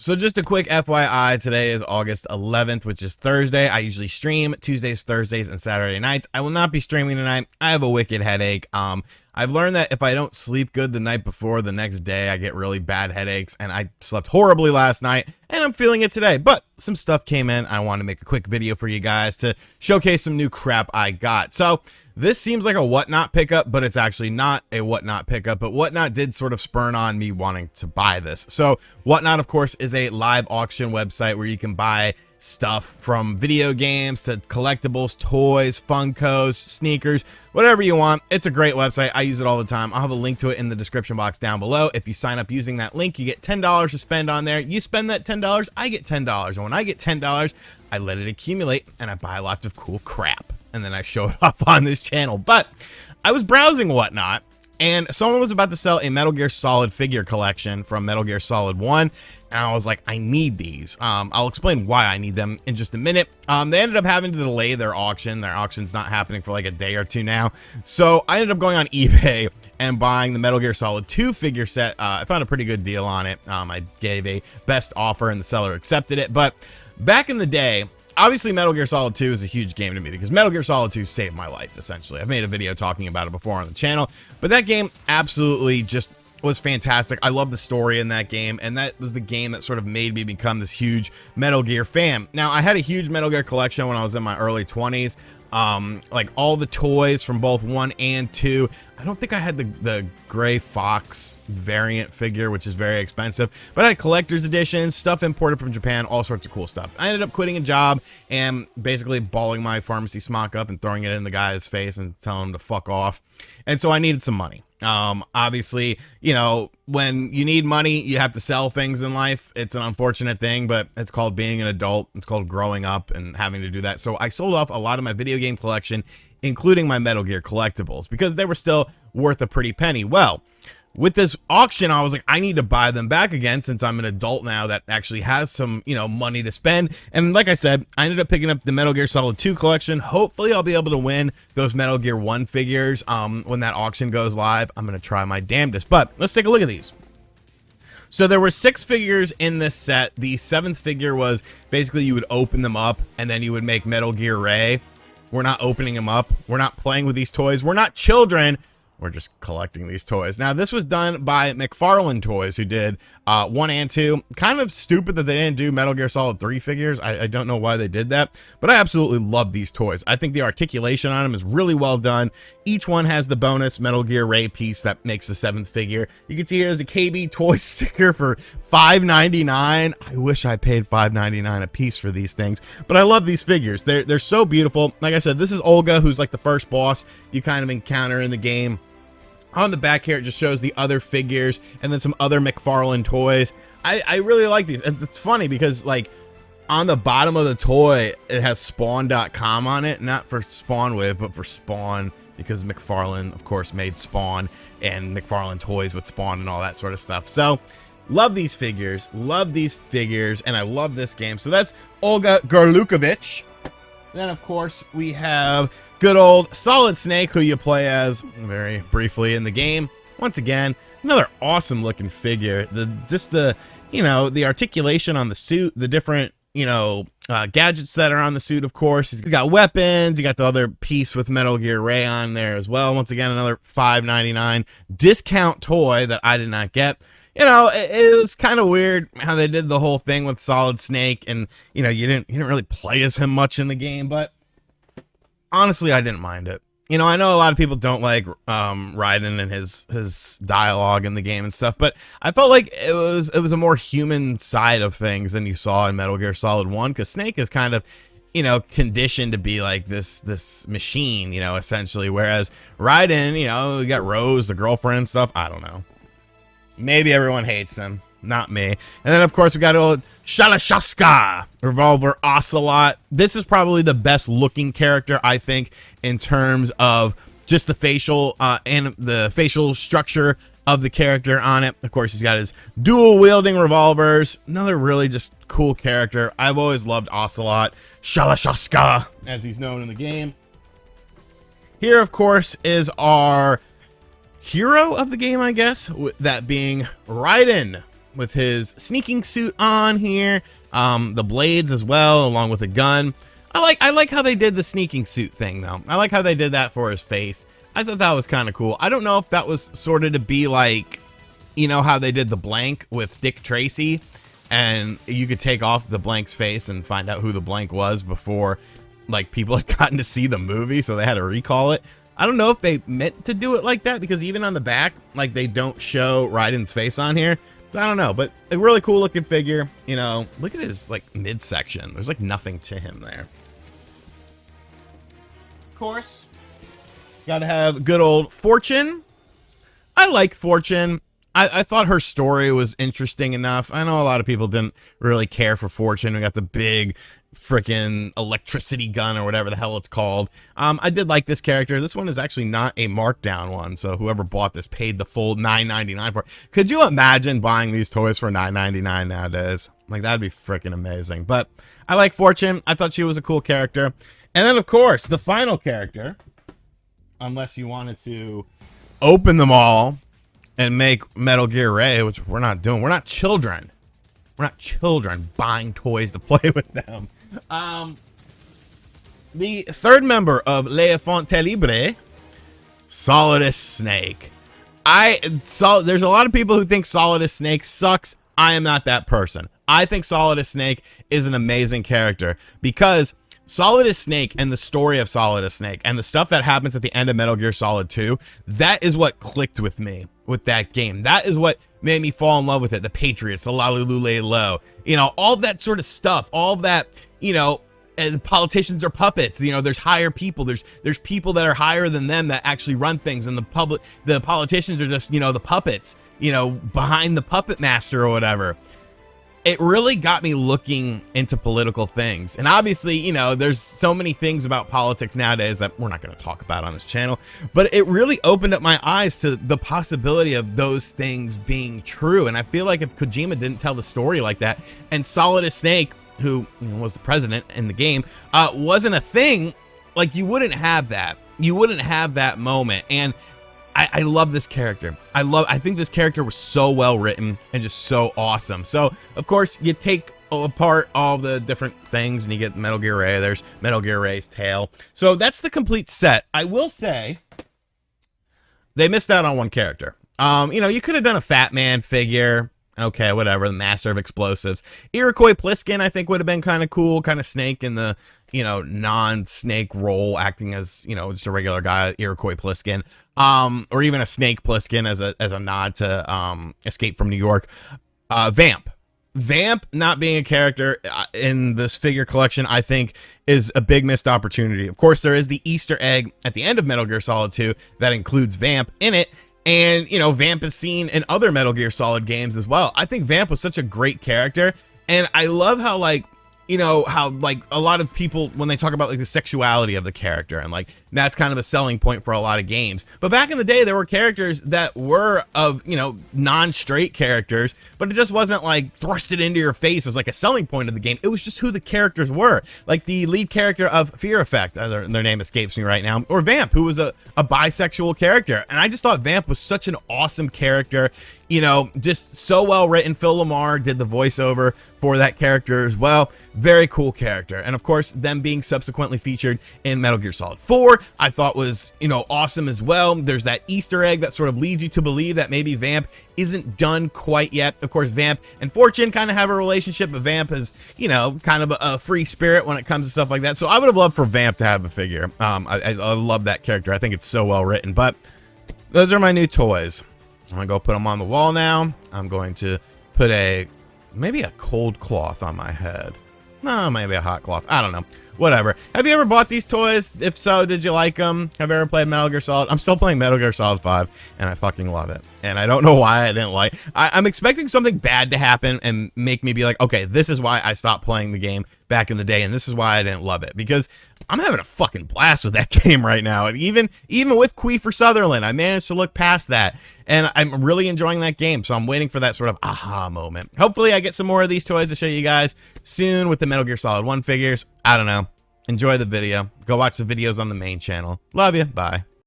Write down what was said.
So just a quick FYI, today is August 11th, which is Thursday. I usually stream Tuesdays, Thursdays, and Saturday nights. I will not be streaming tonight. I have a wicked headache. I've learned that if I don't sleep good the night before, the next day I get really bad headaches, and I slept horribly last night, and I'm feeling it today. But some stuff came in. I want to make a quick video for you guys to showcase some new crap I got. So this seems like a Whatnot pickup, but it's actually not a Whatnot pickup, but Whatnot did sort of spurn on me wanting to buy this. So Whatnot, of course, is a live auction website where you can buy stuff from video games to collectibles, toys, Funkos, sneakers, whatever you want. It's a great website. I use it all the time. I'll have a link to it in the description box down below. If you sign up using that link, you get $10 to spend on there. You spend that $10, I get $10. And when I get $10, I let it accumulate and I buy lots of cool crap. And then I show it off on this channel. But I was browsing Whatnot, and someone was about to sell a Metal Gear Solid figure collection from Metal Gear Solid 1. And I was like, I need these. I'll explain why I need them in just a minute. They ended up having to delay their auction. Their auction's not happening for like a day or two now. So I ended up going on eBay and buying the Metal Gear Solid 2 figure set. I found a pretty good deal on it. I gave a best offer and the seller accepted it. But back in the day, obviously Metal Gear Solid 2 is a huge game to me because Metal Gear Solid 2 saved my life, essentially. I've made a video talking about it before on the channel, but that game absolutely just was fantastic. I love the story in that game, and that was the game that sort of made me become this huge Metal Gear fan. Now, I had a huge Metal Gear collection when I was in my early 20s. Like all the toys from both 1 and 2. I don't think I had the Gray Fox variant figure, which is very expensive, but I had collector's editions, stuff imported from Japan, all sorts of cool stuff. I ended up quitting a job and basically balling my pharmacy smock up and throwing it in the guy's face and telling him to fuck off. And so I needed some money. Obviously, you know, when you need money, you have to sell things in life. It's an unfortunate thing, but it's called being an adult. It's called growing up and having to do that. So I sold off a lot of my video game collection, including my Metal Gear collectibles, because they were still worth a pretty penny. Well, with this auction, I was like, I need to buy them back again since I'm an adult now that actually has some, you know, money to spend. And like I said, I ended up picking up the Metal Gear Solid 2 collection. Hopefully, I'll be able to win those Metal Gear 1 figures when that auction goes live. I'm going to try my damnedest. But let's take a look at these. So there were 6 figures in this set. The 7th figure was basically you would open them up and then you would make Metal Gear Ray. We're not opening them up. We're not playing with these toys. We're not children. We're just collecting these toys. Now, this was done by McFarlane Toys, who did 1 and 2. Kind of stupid that they didn't do Metal Gear Solid 3 figures. I don't know why they did that, but I absolutely love these toys. I think the articulation on them is really well done. Each one has the bonus Metal Gear Ray piece that makes the 7th figure. You can see here's a KB toy sticker for $5.99. I wish I paid $5.99 a piece for these things, but I love these figures. They're so beautiful. Like I said, this is Olga, who's like the first boss you kind of encounter in the game. On the back here, it just shows the other figures and then some other McFarlane toys. I really like these. And it's funny because, like, on the bottom of the toy, it has Spawn.com on it. Not for Spawn with, but for Spawn, because McFarlane, of course, made Spawn and McFarlane toys with Spawn and all that sort of stuff. So, love these figures, and I love this game. So that's Olga Gorlukovich. Then, of course, we have good old Solid Snake, who you play as very briefly in the game. Once again, another awesome looking figure. You know, the articulation on the suit, the different, you know, gadgets that are on the suit, of course. He's got weapons. You got the other piece with Metal Gear Ray on there as well. Once again, another $5.99 discount toy that I did not get. You know, it was kind of weird how they did the whole thing with Solid Snake, and you know, you didn't really play as him much in the game, but honestly, I didn't mind it. You know, I know a lot of people don't like Raiden and his dialogue in the game and stuff, but I felt like it was a more human side of things than you saw in Metal Gear Solid 1, because Snake is kind of, you know, conditioned to be like this machine, you know, essentially, whereas Raiden, you know, you got Rose, the girlfriend and stuff. I don't know. Maybe everyone hates him, not me. And then, of course, we got old Scholaska, Revolver, Ocelot. This is probably the best looking character, I think, in terms of just the facial and the facial structure of the character on it. Of course, he's got his dual wielding revolvers. Another really just cool character. I've always loved Ocelot, Scholaska, as he's known in the game. Here, of course, is our hero of the game, I guess, that being Raiden. with his sneaking suit on here, the blades as well, along with a gun. I like how they did the sneaking suit thing though. I like how they did that for his face. I thought that was kind of cool. I don't know if that was sort of to be like, you know, how they did the blank with Dick Tracy, and you could take off the blank's face and find out who the blank was before like people had gotten to see the movie, so they had to recall it. I don't know if they meant to do it like that, because even on the back, like, they don't show Raiden's face on here. So I don't know, but a really cool looking figure. You know, look at his like midsection. There's like nothing to him there. Of course, gotta have good old Fortune. I like Fortune. I thought her story was interesting enough. I know a lot of people didn't really care for Fortune. We got the big freaking electricity gun or whatever the hell it's called. I did like this character. This one is actually not a markdown one, so whoever bought this paid the full $9.99 for it. Could you imagine buying these toys for $9.99 nowadays? Like, that'd be freaking amazing. But I like Fortune. I thought she was a cool character. And then, of course, the final character, unless you wanted to open them all and make Metal Gear Ray, which we're not doing. We're not children. We're not children buying toys to play with them. The third member of Les Fontaines Libre, Solidus Snake. There's a lot of people who think Solidus Snake sucks. I am not that person. I think Solidus Snake is an amazing character, because Solidus Snake and the story of Solidus Snake and the stuff that happens at the end of Metal Gear Solid 2, that is what clicked with me with that game. That is what made me fall in love with it. The Patriots, the Lalulule, you know, all that sort of stuff, all that, you know, and politicians are puppets. You know, there's higher people. There's people that are higher than them that actually run things, and the politicians are just, you know, the puppets, you know, behind the puppet master or whatever. It really got me looking into political things. And obviously, you know, there's so many things about politics nowadays that we're not going to talk about on this channel, but it really opened up my eyes to the possibility of those things being true. And I feel like if Kojima didn't tell the story like that, and Solidus Snake, who, you know, was the president in the game, wasn't a thing, like, you wouldn't have that. You wouldn't have that moment. And I love this character. I think this character was so well written and just so awesome. So, of course, you take apart all the different things and you get Metal Gear Ray. There's Metal Gear Ray's tail. So that's the complete set. I will say they missed out on one character. You know, you could have done a Fat Man figure. Okay, whatever. The Master of Explosives. Iroquois Pliskin, I think, would have been kind of cool. Kind of Snake in the, you know, non-Snake role, acting as, you know, just a regular guy, Iroquois Pliskin. Or even a Snake Pliskin as a nod to Escape from New York. Vamp. Vamp not being a character in this figure collection, I think, is a big missed opportunity. Of course, there is the Easter egg at the end of Metal Gear Solid 2 that includes Vamp in it. And, you know, Vamp is seen in other Metal Gear Solid games as well. I think Vamp was such a great character. And I love how, like, you know, how, like, a lot of people, when they talk about, like, the sexuality of the character, and, like, that's kind of a selling point for a lot of games. But back in the day, there were characters that were of, you know, non-straight characters, but it just wasn't, like, thrusted into your face as, like, a selling point of the game. It was just who the characters were. Like, the lead character of Fear Effect, their name escapes me right now, or Vamp, who was a bisexual character. And I just thought Vamp was such an awesome character. You know, just so well written. Phil Lamar did the voiceover for that character as well. Very cool character. And of course, them being subsequently featured in Metal Gear Solid 4, I thought was, you know, awesome as well. There's that Easter egg that sort of leads you to believe that maybe Vamp isn't done quite yet. Of course, Vamp and Fortune kind of have a relationship, but Vamp is, you know, kind of a free spirit when it comes to stuff like that. So I would have loved for Vamp to have a figure. I love that character. I think it's so well written. But those are my new toys. I'm gonna go put them on the wall now. I'm going to put maybe a cold cloth on my head. No, maybe a hot cloth. I don't know. Whatever. Have you ever bought these toys? If so, did you like them? Have you ever played Metal Gear Solid? I'm still playing Metal Gear Solid 5, and I fucking love it. And I don't know why I didn't like. I'm expecting something bad to happen and make me be like, okay, this is why I stopped playing the game back in the day, and this is why I didn't love it. Because I'm having a fucking blast with that game right now. And even with Queefer Sutherland, I managed to look past that. And I'm really enjoying that game. So I'm waiting for that sort of aha moment. Hopefully I get some more of these toys to show you guys soon with the Metal Gear Solid 1 figures. I don't know. Enjoy the video. Go watch the videos on the main channel. Love you. Bye.